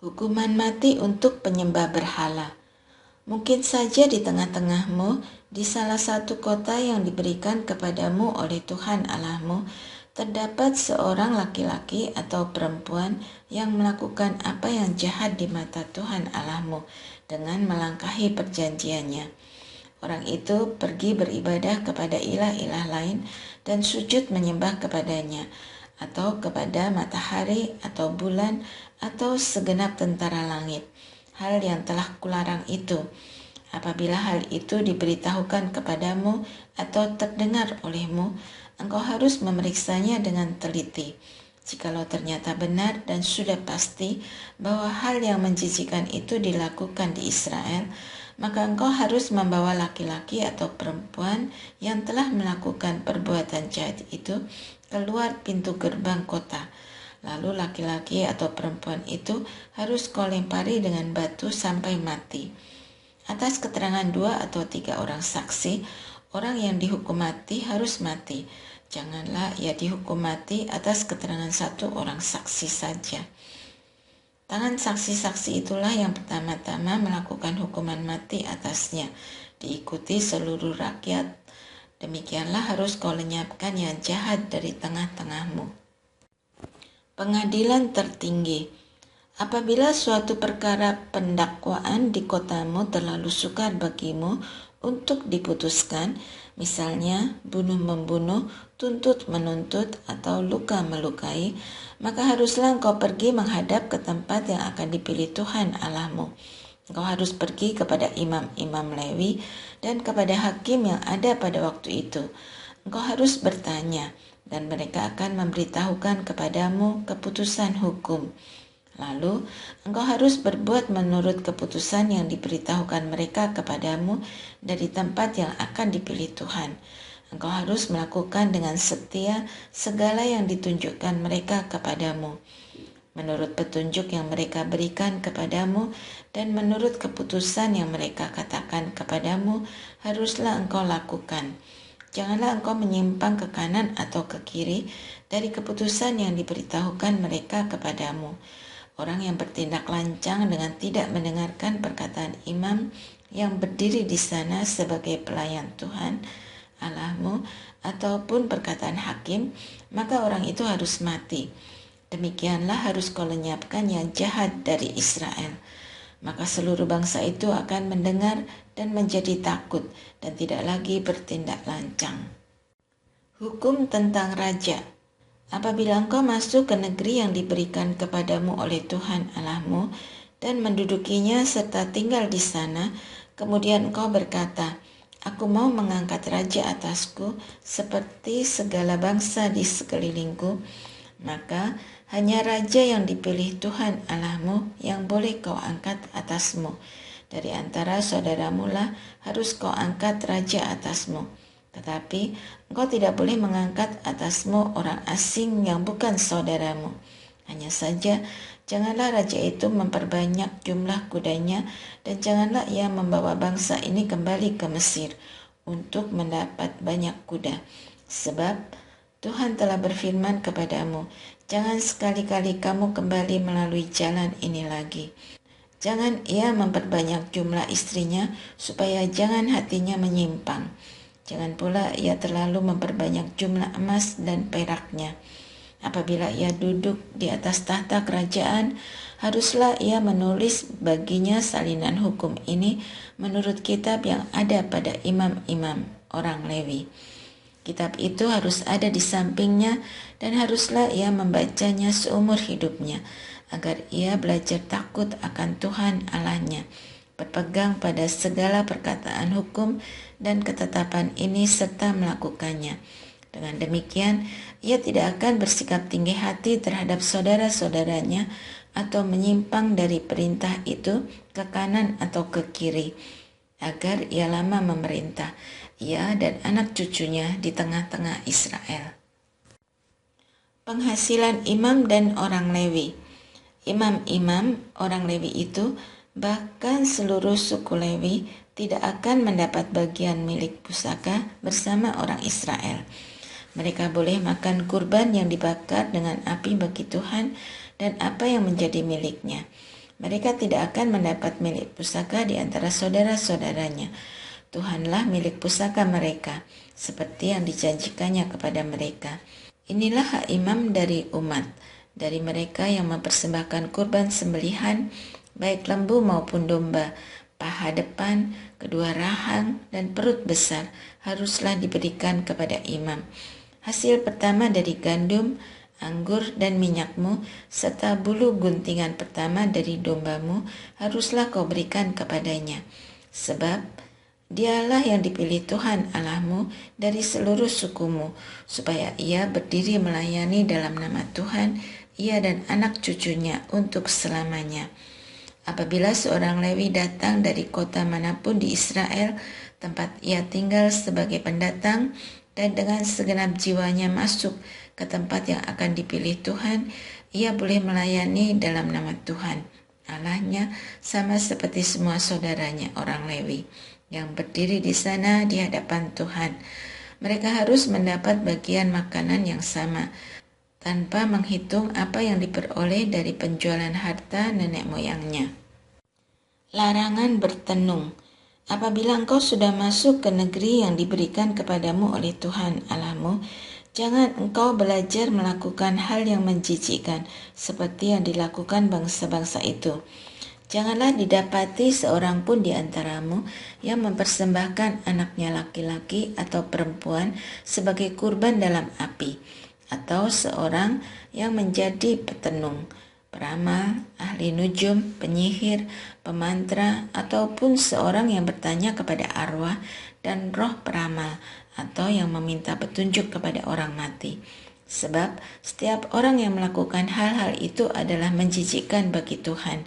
Hukuman mati untuk penyembah berhala. Mungkin saja di tengah-tengahmu, di salah satu kota yang diberikan kepadamu oleh Tuhan Allahmu, terdapat seorang laki-laki atau perempuan yang melakukan apa yang jahat di mata Tuhan Allahmu dengan melangkahi perjanjiannya. Orang itu pergi beribadah kepada ilah-ilah lain dan sujud menyembah kepadanya, atau kepada matahari atau bulan atau segenap tentara langit. Hal yang telah kularang itu. Apabila hal itu diberitahukan kepadamu atau terdengar olehmu, engkau harus memeriksanya dengan teliti. Jikalau ternyata benar dan sudah pasti bahwa hal yang menjijikan itu dilakukan di Israel, maka engkau harus membawa laki-laki atau perempuan yang telah melakukan perbuatan jahat itu keluar pintu gerbang kota. Lalu laki-laki atau perempuan itu harus kau lempari dengan batu sampai mati. Atas keterangan 2 atau 3 orang saksi, orang yang dihukum mati harus mati. Janganlah ia dihukum mati atas keterangan 1 orang saksi saja. Tangan saksi-saksi itulah yang pertama-tama melakukan hukuman mati atasnya, diikuti seluruh rakyat. Demikianlah harus kau lenyapkan yang jahat dari tengah-tengahmu. Pengadilan tertinggi. Apabila suatu perkara pendakwaan di kotamu terlalu sukar bagimu untuk diputuskan, misalnya bunuh-membunuh, tuntut-menuntut, atau luka melukai, maka haruslah engkau pergi menghadap ke tempat yang akan dipilih Tuhan Allahmu. Engkau harus pergi kepada imam-imam Lewi dan kepada hakim yang ada pada waktu itu. Engkau harus bertanya, dan mereka akan memberitahukan kepadamu keputusan hukum. Lalu, engkau harus berbuat menurut keputusan yang diberitahukan mereka kepadamu dari tempat yang akan dipilih Tuhan. Engkau harus melakukan dengan setia segala yang ditunjukkan mereka kepadamu, menurut petunjuk yang mereka berikan kepadamu dan menurut keputusan yang mereka katakan kepadamu, haruslah engkau lakukan. Janganlah engkau menyimpang ke kanan atau ke kiri dari keputusan yang diberitahukan mereka kepadamu. Orang yang bertindak lancang dengan tidak mendengarkan perkataan imam yang berdiri di sana sebagai pelayan Tuhan Allahmu ataupun perkataan hakim, maka orang itu harus mati. Demikianlah harus kau lenyapkan yang jahat dari Israel. Maka seluruh bangsa itu akan mendengar dan menjadi takut dan tidak lagi bertindak lancang. Hukum tentang raja. Apabila engkau masuk ke negeri yang diberikan kepadamu oleh Tuhan Allahmu dan mendudukinya serta tinggal di sana, kemudian engkau berkata, aku mau mengangkat raja atasku seperti segala bangsa di sekelilingku, maka hanya raja yang dipilih Tuhan Allahmu yang boleh kau angkat atasmu. Dari antara saudaramu lah harus kau angkat raja atasmu. Tetapi engkau tidak boleh mengangkat atasmu orang asing yang bukan saudaramu. Hanya saja janganlah raja itu memperbanyak jumlah kudanya dan janganlah ia membawa bangsa ini kembali ke Mesir untuk mendapat banyak kuda. Sebab Tuhan telah berfirman kepadamu, jangan sekali-kali kamu kembali melalui jalan ini lagi. Jangan ia memperbanyak jumlah istrinya supaya jangan hatinya menyimpang. Jangan pula ia terlalu memperbanyak jumlah emas dan peraknya. Apabila ia duduk di atas tahta kerajaan, haruslah ia menulis baginya salinan hukum ini menurut kitab yang ada pada imam-imam orang Lewi. Kitab itu harus ada di sampingnya dan haruslah ia membacanya seumur hidupnya, agar ia belajar takut akan Tuhan Allahnya, berpegang pada segala perkataan hukum dan ketetapan ini serta melakukannya. Dengan demikian, ia tidak akan bersikap tinggi hati terhadap saudara-saudaranya atau menyimpang dari perintah itu ke kanan atau ke kiri, agar ia lama memerintah, ia dan anak cucunya di tengah-tengah Israel. Penghasilan imam dan orang Lewi. Imam-imam orang Lewi itu, bahkan seluruh suku Lewi, tidak akan mendapat bagian milik pusaka bersama orang Israel. Mereka boleh makan kurban yang dibakar dengan api bagi Tuhan dan apa yang menjadi miliknya. Mereka tidak akan mendapat milik pusaka di antara saudara-saudaranya. Tuhanlah milik pusaka mereka, seperti yang dijanjikannya kepada mereka. Inilah hak imam dari umat, dari mereka yang mempersembahkan kurban sembelihan, baik lembu maupun domba, paha depan, kedua rahang, dan perut besar haruslah diberikan kepada imam. Hasil pertama dari gandum, anggur, dan minyakmu, serta bulu guntingan pertama dari dombamu, haruslah kau berikan kepadanya. Sebab Dialah yang dipilih Tuhan Allahmu dari seluruh sukumu, supaya ia berdiri melayani dalam nama Tuhan, ia dan anak cucunya untuk selamanya. Apabila seorang Lewi datang dari kota manapun di Israel, tempat ia tinggal sebagai pendatang, dan dengan segenap jiwanya masuk ke tempat yang akan dipilih Tuhan, ia boleh melayani dalam nama Tuhan Allahnya, sama seperti semua saudaranya orang Lewi yang berdiri di sana di hadapan Tuhan. Mereka harus mendapat bagian makanan yang sama, tanpa menghitung apa yang diperoleh dari penjualan harta nenek moyangnya. Larangan bertenung. Apabila engkau sudah masuk ke negeri yang diberikan kepadamu oleh Tuhan Allahmu, jangan engkau belajar melakukan hal yang menjijikkan, seperti yang dilakukan bangsa-bangsa itu. Janganlah didapati seorang pun di antaramu yang mempersembahkan anaknya laki-laki atau perempuan sebagai kurban dalam api, atau seorang yang menjadi petenung, peramal, ahli nujum, penyihir, pemantra, ataupun seorang yang bertanya kepada arwah dan roh peramal, atau yang meminta petunjuk kepada orang mati. Sebab setiap orang yang melakukan hal-hal itu adalah menjijikkan bagi Tuhan.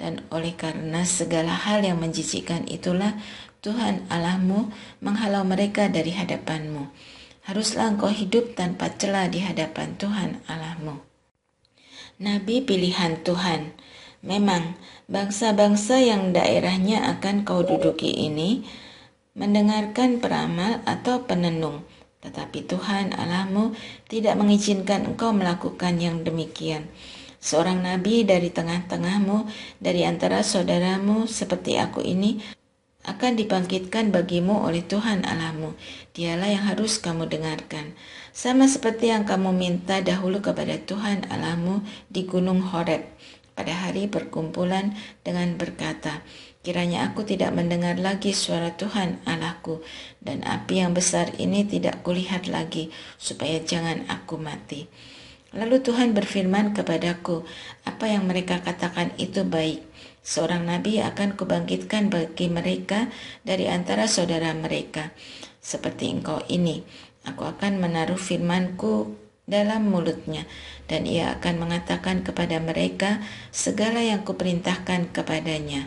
Dan oleh karena segala hal yang menjijikkan itulah Tuhan Allahmu menghalau mereka dari hadapanmu. Haruslah engkau hidup tanpa celah di hadapan Tuhan Allahmu. Nabi pilihan Tuhan. Memang bangsa-bangsa yang daerahnya akan kau duduki ini mendengarkan peramal atau penenung, tetapi Tuhan Allahmu tidak mengizinkan engkau melakukan yang demikian. Seorang nabi dari tengah-tengahmu, dari antara saudaramu seperti aku ini, akan dibangkitkan bagimu oleh Tuhan Allahmu. Dialah yang harus kamu dengarkan. Sama seperti yang kamu minta dahulu kepada Tuhan Allahmu di Gunung Horeb pada hari perkumpulan dengan berkata, kiranya aku tidak mendengar lagi suara Tuhan Allahku, dan api yang besar ini tidak kulihat lagi, supaya jangan aku mati. Lalu Tuhan berfirman kepadaku, apa yang mereka katakan itu baik. Seorang nabi akan kubangkitkan bagi mereka dari antara saudara mereka. Seperti engkau ini, aku akan menaruh firmanku dalam mulutnya, dan ia akan mengatakan kepada mereka segala yang kuperintahkan kepadanya.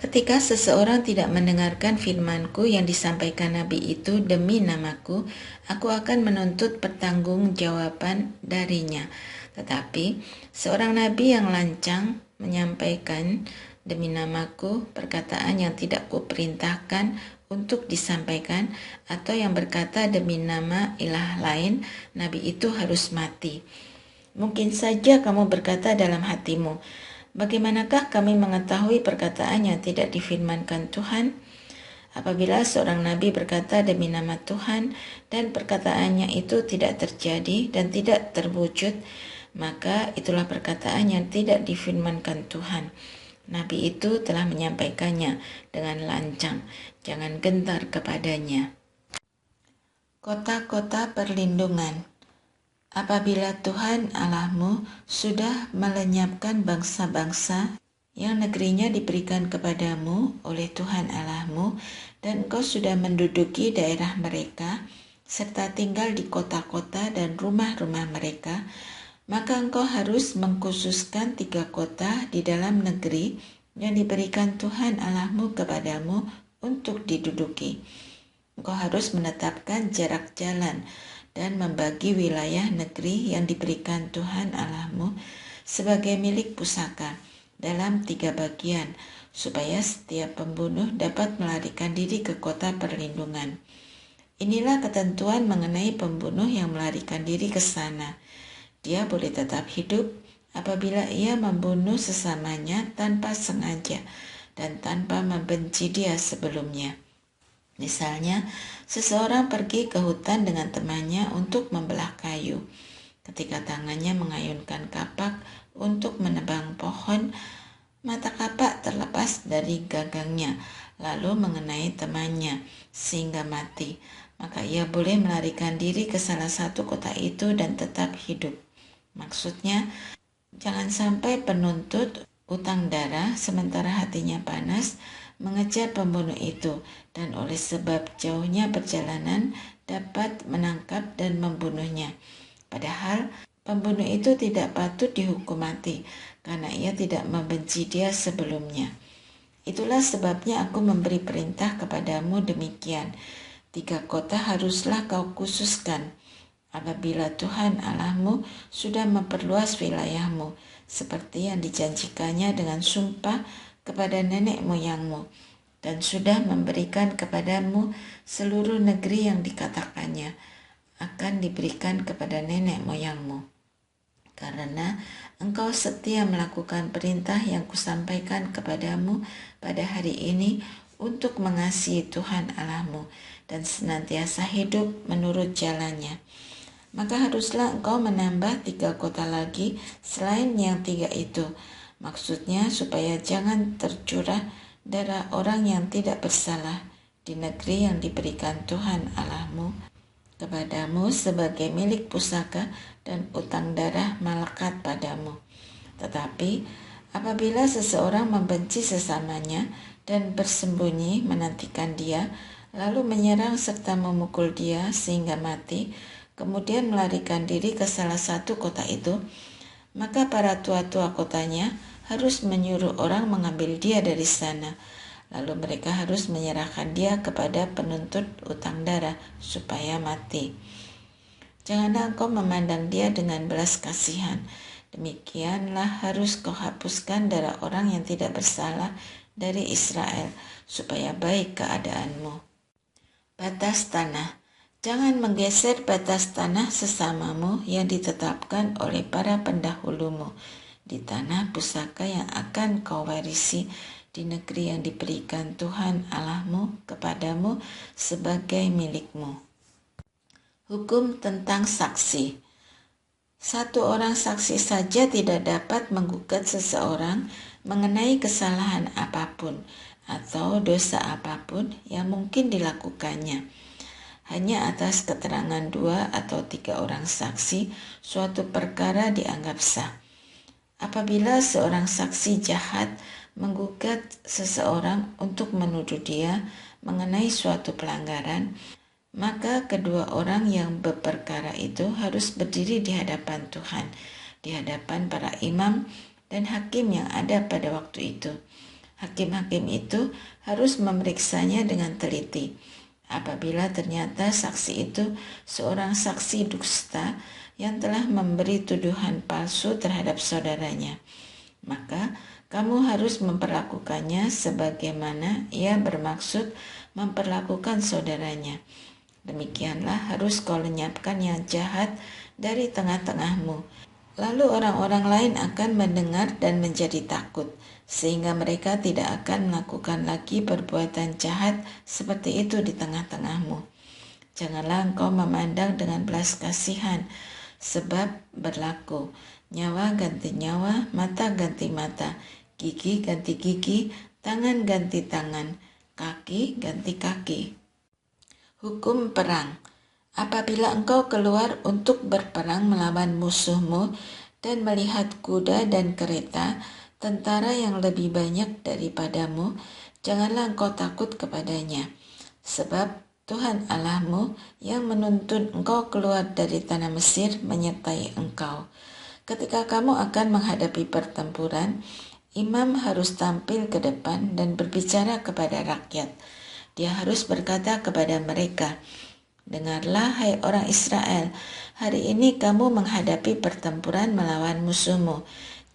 Ketika seseorang tidak mendengarkan firmanku yang disampaikan nabi itu demi namaku, aku akan menuntut pertanggungjawaban darinya. Tetapi seorang nabi yang lancang menyampaikan demi namaku perkataan yang tidak kuperintahkan untuk disampaikan, atau yang berkata demi nama ilah lain, nabi itu harus mati. Mungkin saja kamu berkata dalam hatimu, bagaimanakah kami mengetahui perkataan yang tidak difirmankan Tuhan? Apabila seorang nabi berkata demi nama Tuhan dan perkataannya itu tidak terjadi dan tidak terwujud, maka itulah perkataan yang tidak difirmankan Tuhan. Nabi itu telah menyampaikannya dengan lancang, jangan gentar kepadanya. Kota-kota perlindungan. Apabila Tuhan Allahmu sudah melenyapkan bangsa-bangsa yang negerinya diberikan kepadamu oleh Tuhan Allahmu, dan engkau sudah menduduki daerah mereka, serta tinggal di kota-kota dan rumah-rumah mereka, maka engkau harus mengkhususkan 3 kota di dalam negeri yang diberikan Tuhan Allahmu kepadamu untuk diduduki. Engkau harus menetapkan jarak jalan dan membagi wilayah negeri yang diberikan Tuhan Allahmu sebagai milik pusaka dalam 3 bagian, supaya setiap pembunuh dapat melarikan diri ke kota perlindungan. Inilah ketentuan mengenai pembunuh yang melarikan diri ke sana. Dia boleh tetap hidup apabila ia membunuh sesamanya tanpa sengaja dan tanpa membenci dia sebelumnya. Misalnya, seseorang pergi ke hutan dengan temannya untuk membelah kayu. Ketika tangannya mengayunkan kapak untuk menebang pohon, mata kapak terlepas dari gagangnya, lalu mengenai temannya, sehingga mati. Maka ia boleh melarikan diri ke salah satu kota itu dan tetap hidup. Maksudnya, jangan sampai penuntut utang darah sementara hatinya panas mengejar pembunuh itu, dan oleh sebab jauhnya perjalanan dapat menangkap dan membunuhnya. Padahal pembunuh itu tidak patut dihukum mati karena ia tidak membenci dia sebelumnya. Itulah sebabnya aku memberi perintah kepadamu demikian. 3 kota haruslah kau khususkan apabila Tuhan Allahmu sudah memperluas wilayahmu, seperti yang dijanjikannya dengan sumpah kepada nenek moyangmu, dan sudah memberikan kepadamu seluruh negeri yang dikatakannya akan diberikan kepada nenek moyangmu. Karena engkau setia melakukan perintah yang kusampaikan kepadamu pada hari ini untuk mengasihi Tuhan Allahmu dan senantiasa hidup menurut jalannya, maka haruslah engkau menambah 3 kota lagi selain yang 3 itu. Maksudnya supaya jangan tercurah darah orang yang tidak bersalah di negeri yang diberikan Tuhan Allahmu kepadamu sebagai milik pusaka dan utang darah malekat padamu. Tetapi apabila seseorang membenci sesamanya dan bersembunyi menantikan dia, lalu menyerang serta memukul dia sehingga mati, kemudian melarikan diri ke salah satu kota itu, maka para tua-tua kotanya harus menyuruh orang mengambil dia dari sana. Lalu mereka harus menyerahkan dia kepada penuntut utang darah supaya mati. Janganlah engkau memandang dia dengan belas kasihan. Demikianlah harus kau hapuskan darah orang yang tidak bersalah dari Israel, supaya baik keadaanmu. Batas tanah. Jangan menggeser batas tanah sesamamu yang ditetapkan oleh para pendahulumu di tanah pusaka yang akan kau warisi di negeri yang diberikan Tuhan Allahmu kepadamu sebagai milikmu. Hukum tentang saksi. 1 orang saksi saja tidak dapat menggugat seseorang mengenai kesalahan apapun atau dosa apapun yang mungkin dilakukannya. Hanya atas keterangan 2 atau 3 orang saksi, suatu perkara dianggap sah. Apabila seorang saksi jahat menggugat seseorang untuk menuduh dia mengenai suatu pelanggaran, maka kedua orang yang berperkara itu harus berdiri di hadapan Tuhan, di hadapan para imam dan hakim yang ada pada waktu itu. Hakim-hakim itu harus memeriksanya dengan teliti. Apabila ternyata saksi itu seorang saksi dusta yang telah memberi tuduhan palsu terhadap saudaranya, maka kamu harus memperlakukannya sebagaimana ia bermaksud memperlakukan saudaranya. Demikianlah harus kau lenyapkan yang jahat dari tengah-tengahmu. Lalu orang-orang lain akan mendengar dan menjadi takut, sehingga mereka tidak akan melakukan lagi perbuatan jahat seperti itu di tengah-tengahmu. Janganlah engkau memandang dengan belas kasihan, sebab berlaku, nyawa ganti nyawa, mata ganti mata, gigi ganti gigi, tangan ganti tangan, kaki ganti kaki. Hukum perang. Apabila engkau keluar untuk berperang melawan musuhmu dan melihat kuda dan kereta, tentara yang lebih banyak daripadamu, janganlah engkau takut kepadanya. Sebab Tuhan Allahmu yang menuntun engkau keluar dari tanah Mesir menyertai engkau. Ketika kamu akan menghadapi pertempuran, imam harus tampil ke depan dan berbicara kepada rakyat. Dia harus berkata kepada mereka, "Dengarlah hai orang Israel, hari ini kamu menghadapi pertempuran melawan musuhmu.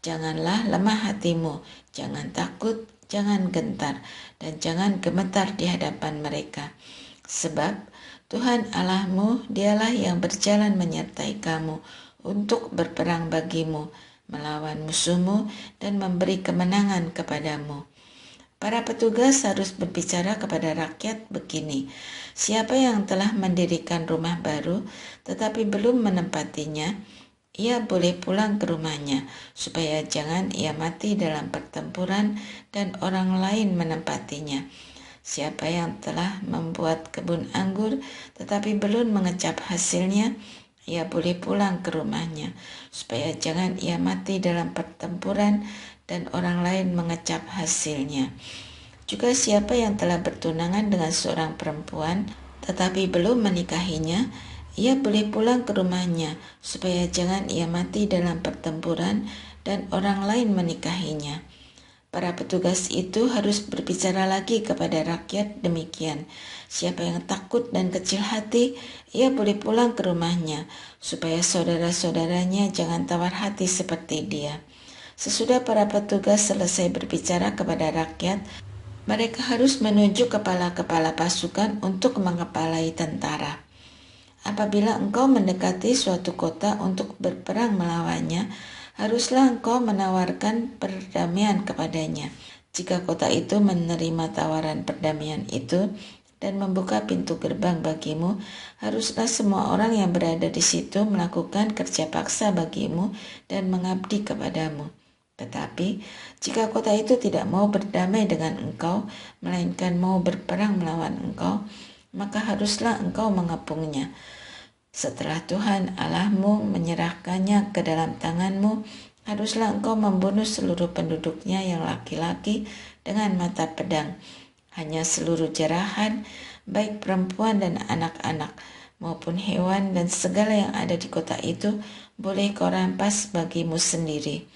Janganlah lemah hatimu, jangan takut, jangan gentar, dan jangan gemetar di hadapan mereka. Sebab Tuhan Allahmu dialah yang berjalan menyertai kamu untuk berperang bagimu. melawan musuhmu dan memberi kemenangan kepadamu. Para petugas harus berbicara kepada rakyat begini, siapa yang telah mendirikan rumah baru tetapi belum menempatinya, ia boleh pulang ke rumahnya, supaya jangan ia mati dalam pertempuran dan orang lain menempatinya. Siapa yang telah membuat kebun anggur tetapi belum mengecap hasilnya, ia boleh pulang ke rumahnya, supaya jangan ia mati dalam pertempuran dan orang lain mengecap hasilnya. Juga siapa yang telah bertunangan dengan seorang perempuan tetapi belum menikahinya, ia boleh pulang ke rumahnya, supaya jangan ia mati dalam pertempuran dan orang lain menikahinya. Para petugas itu harus berbicara lagi kepada rakyat demikian. Siapa yang takut dan kecil hati, ia boleh pulang ke rumahnya, supaya saudara-saudaranya jangan tawar hati seperti dia. Sesudah para petugas selesai berbicara kepada rakyat, mereka harus menunjuk kepala-kepala pasukan untuk mengepalai tentara. Apabila engkau mendekati suatu kota untuk berperang melawannya, haruslah engkau menawarkan perdamaian kepadanya. Jika kota itu menerima tawaran perdamaian itu dan membuka pintu gerbang bagimu, haruslah semua orang yang berada di situ melakukan kerja paksa bagimu dan mengabdi kepadamu. Tetapi jika kota itu tidak mau berdamai dengan engkau, melainkan mau berperang melawan engkau, maka haruslah engkau mengepungnya. Setelah Tuhan Allahmu menyerahkannya ke dalam tanganmu, haruslah engkau membunuh seluruh penduduknya yang laki-laki dengan mata pedang. Hanya seluruh jarahan, baik perempuan dan anak-anak, maupun hewan dan segala yang ada di kota itu, boleh kau rampas bagimu sendiri.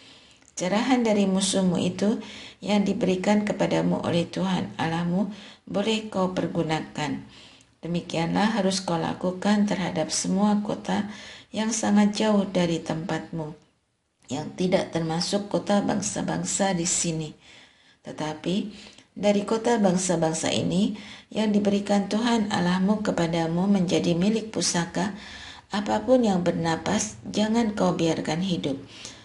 Jarahan dari musuhmu itu yang diberikan kepadamu oleh Tuhan Allahmu, boleh kau pergunakan. Demikianlah harus kau lakukan terhadap semua kota yang sangat jauh dari tempatmu, yang tidak termasuk kota bangsa-bangsa di sini. Tetapi dari kota bangsa-bangsa ini yang diberikan Tuhan Allahmu kepadamu menjadi milik pusaka, apapun yang bernapas jangan kau biarkan hidup.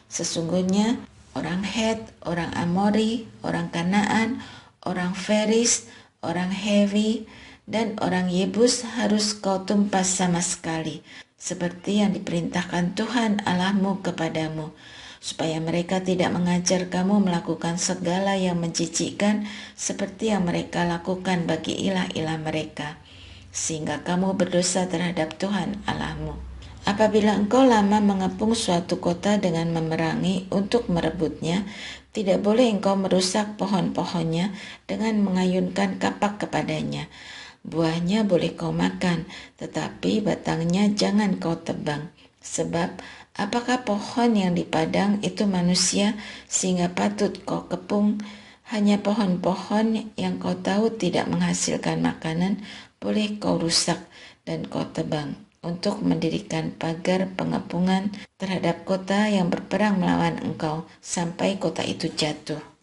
Sesungguhnya orang Het, orang Amori, orang Kanaan, orang Feris, orang Hewi, dan orang Yebus harus kau tumpas sama sekali, seperti yang diperintahkan Tuhan Allahmu kepadamu, supaya mereka tidak mengajar kamu melakukan segala yang menjijikkan seperti yang mereka lakukan bagi ilah-ilah mereka, sehingga kamu berdosa terhadap Tuhan Allahmu. Apabila engkau lama mengepung suatu kota dengan memerangi untuk merebutnya, tidak boleh engkau merusak pohon-pohonnya dengan mengayunkan kapak kepadanya. Buahnya boleh kau makan, tetapi batangnya jangan kau tebang. Sebab apakah pohon yang di padang itu manusia sehingga patut kau kepung? Hanya pohon-pohon yang kau tahu tidak menghasilkan makanan boleh kau rusak dan kau tebang, untuk mendirikan pagar pengepungan terhadap kota yang berperang melawan engkau sampai kota itu jatuh.